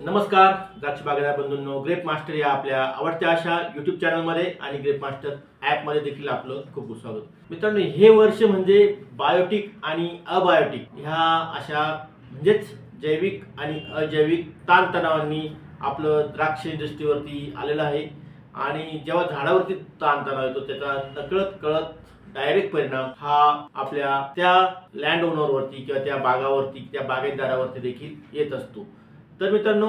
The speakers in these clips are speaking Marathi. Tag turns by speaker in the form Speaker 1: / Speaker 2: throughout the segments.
Speaker 1: नमस्कार द्राक्ष बागायतदार बंधूंनो, ग्रेप मास्टर या आपल्या आवडत्या अशा यूट्यूब चॅनलमध्ये आणि ग्रेप मास्टर ॲपमध्ये देखील आपलं खूप खूप स्वागत. मित्रांनो, हे वर्ष म्हणजे बायोटिक आणि अबायोटिक ह्या अशा म्हणजेच जैविक आणि अजैविक ताणतणावांनी आपलं द्राक्ष इंडस्ट्रीवरती आलेलं आहे. आणि जेव्हा झाडावरती ताणतणाव येतो त्याचा नकळत कळत डायरेक्ट परिणाम हा आपल्या त्या लँड ओनरवरती किंवा त्या बागावरती त्या बागायतदारावरती देखील येत असतो. तर मित्रांनो,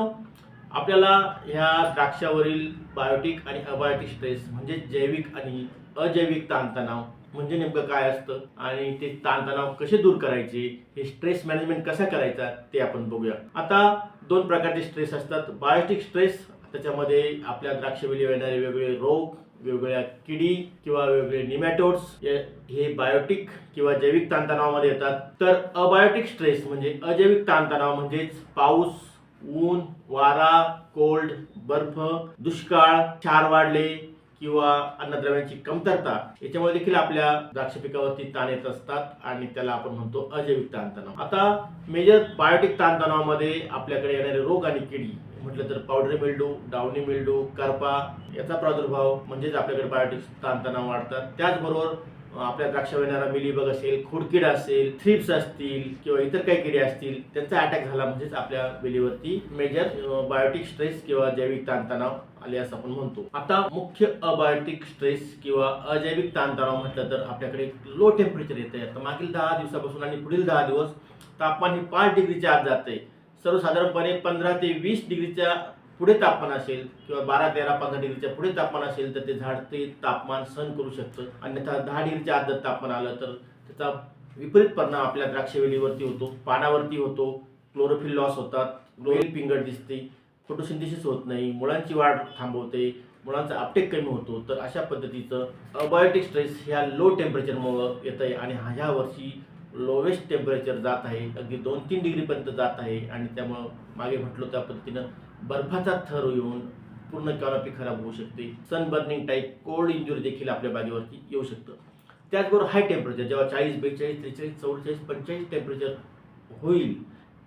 Speaker 1: आपल्याला ह्या द्राक्षावरील बायोटिक आणि अबायोटिक स्ट्रेस म्हणजे जैविक आणि अजैविक ताणतणाव म्हणजे नेमकं काय असतं आणि ते ताणतणाव कसे दूर करायचे, हे स्ट्रेस मॅनेजमेंट कसा करायचा ते आपण बघूया. आता दोन प्रकारचे स्ट्रेस असतात. बायोटिक स्ट्रेस, त्याच्यामध्ये आपल्या द्राक्षवेलीवर येणारे वेगवेगळे रोग, वेगवेगळ्या किडी किंवा वेगवेगळे निमॅटोड्स हे बायोटिक किंवा जैविक ताणतणावामध्ये येतात. तर अबायोटिक स्ट्रेस म्हणजे अजैविक ताणतणाव म्हणजेच पाऊस, ऊन, वारा, कोल्ड, बर्फ, दुष्काळ, क्षार वाढले किंवा अन्नद्रव्यांची कमतरता याच्यामुळे देखील आपल्या द्राक्ष पिकावरती ताण येत असतात आणि त्याला आपण म्हणतो अजैविक ताणतणाव. आता मेजर बायोटिक ताणतणावामध्ये आपल्याकडे येणारे रोग आणि किडी म्हटलं तर पावडरी मिल्डू, डाउनी मिल्डू, करपा याचा प्रादुर्भाव म्हणजेच आपल्याकडे बायोटिक ताणतणाव वाढतात. त्याचबरोबर आपल्या द्राक्षावर येणारा मिलीबग असेल, खोडकीड असेल, थ्रिप्स असतील किंवा इतर काही किडे असतील त्यांचा अटॅक झाला म्हणजेच आपल्या वेलीवरती मेजर बायोटिक स्ट्रेस किंवा जैविक ताणतणाव आले असं आपण म्हणतो. आता मुख्य अबायोटिक स्ट्रेस किंवा अजैविक ताणतणाव म्हटलं तर आपल्याकडे लो टेम्परेचर येते. आता मागील 10 दिवसापासून आणि पुढील 10 दिवस तापमान हे 5 डिग्रीच्या आत जाते. सर्वसाधारणपणे 15 ते 20 डिग्रीच्या पुढे तापमान असेल किंवा 12, 13, 15 डिग्रीच्या पुढे तापमान असेल तर ते झाड ते तापमान सहन करू शकतं. अन्यथा 10 डिग्रीच्या आत जर तापमान आलं तर त्याचा विपरीत परिणाम आपल्या द्राक्षवेलीवरती होतो, पानावरती होतो, क्लोरोफिल लॉस होतात, ग्लोइंग पिंगट दिसते, फोटोसिंथेसिस होत नाही, मुळांची वाढ थांबवते, मुळांचा अपटेक कमी होतो. तर अशा पद्धतीचं अबायोटिक स्ट्रेस ह्या लो टेम्परेचरमुळं येतं आहे आणि ह्या वर्षी लोवेस्ट टेम्परेचर जात आहे, अगदी 2-3 डिग्रीपर्यंत जात आहे. आणि त्यामुळं मागे म्हटलं त्या पद्धतीनं बर्फाचा थर येऊन पूर्ण कॅनॉपी खराब होऊ शकते. सनबर्निंग टाईप कोल्ड इंजुरी देखील आपल्या बागेवरती येऊ शकतं. त्याचबरोबर हाय टेम्परेचर जेव्हा 40, 42, 43, 44, 45 टेम्परेचर होईल,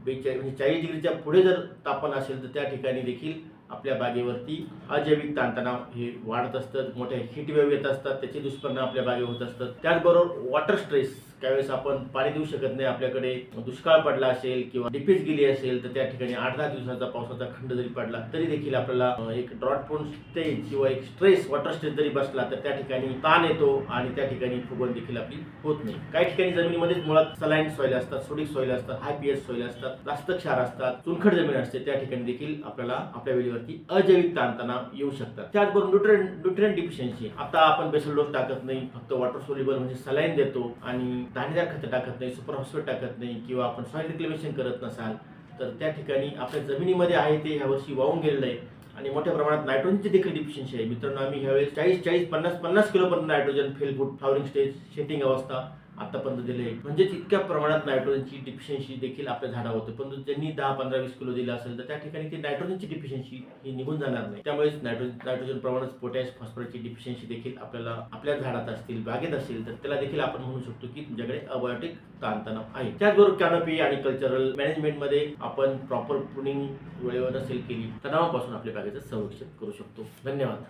Speaker 1: 42 म्हणजे 40 डिग्रीच्या पुढे जर तापमान असेल तर त्या ठिकाणी देखील आपल्या बागेवरती अजैविक ताणतणाव हे वाढत असतात. मोठ्या हीट वेव्ह येत असतात, त्याचे दुष्परिणाम आपल्या बागेवर होत असतात. त्याचबरोबर वॉटर स्ट्रेस, त्यावेळेस आपण पाणी देऊ शकत नाही, आपल्याकडे दुष्काळ पडला असेल किंवा डिपीज गेली असेल तर त्या ठिकाणी 8-10 दिवसाचा पावसाचा खंड जरी पडला तरी देखील आपल्याला एक ड्रॉट प्रोन स्टेज किंवा एक स्ट्रेस वॉटर स्ट्रेस जरी बसला तर त्या ठिकाणी ताण येतो आणि त्या ठिकाणी फुगवण देखील आपली होत नाही. काही ठिकाणी जमिनीमध्येच मुळात सलाईन सॉइल असतात, सोडिक सॉइल असतात, हाय पीएच सॉइल असतात, जास्त क्षार असतात, चुनखड जमीन असते, त्या ठिकाणी देखील आपल्याला आपल्या वेलीवरती अजैविक ताणतणाव येऊ शकतात. त्याचबरोबर न्यूट्रिएंट डिफिशियन्सी, आता आपण बेसल डोस टाकत नाही, फक्त वॉटर सोल्युबल म्हणजे सलाईन देतो आणि दाणेदार खतं टाकत नाही, सुपर फॉस्फेट टाकत नाही किंवा आपण सॉइल रिक्लेमेशन करत नसाल तर त्या ठिकाणी आपल्या जमिनीमध्ये आहे ते ह्या वर्षी वाहून गेलेलं आहे आणि मोठ्या प्रमाणात नायट्रोजनची देखील डिफिशियन्सी आहे. मित्रांनो, आम्ही ह्यावेळेस 40-50 किलोपर्यंत नायट्रोजन फेल फूट, फ्लॉवरिंग स्टेज, सेटिंग अवस्था आतापर्यंत दिले. म्हणजेच इतक्या प्रमाणात नायट्रोजनची डिफिशियन्सी देखील आपल्या झाडावर होते. पण ज्यांनी 10-15-20 किलो दिलं असेल तर त्या ठिकाणी ती नायट्रोजनची डिफिशियन्सी ही निघून जाणार नाही. त्यामुळे नायट्रोजन प्रमाणात पोटॅश, फॉस्फरसची डिफिशियन्सी देखील आपल्याला आपल्या झाडात असतील, बागेत असेल तर त्याला देखील आपण म्हणू शकतो की तुमच्याकडे अबायोटिक ताणतणाव आहे. त्याचबरोबर कॅनॉपी आणि कल्चरल मॅनेजमेंटमध्ये आपण प्रॉपर प्रूनिंग वेळेवर नसेल केली तणावापासून आपल्या बागेचं संरक्षण करू शकतो. धन्यवाद.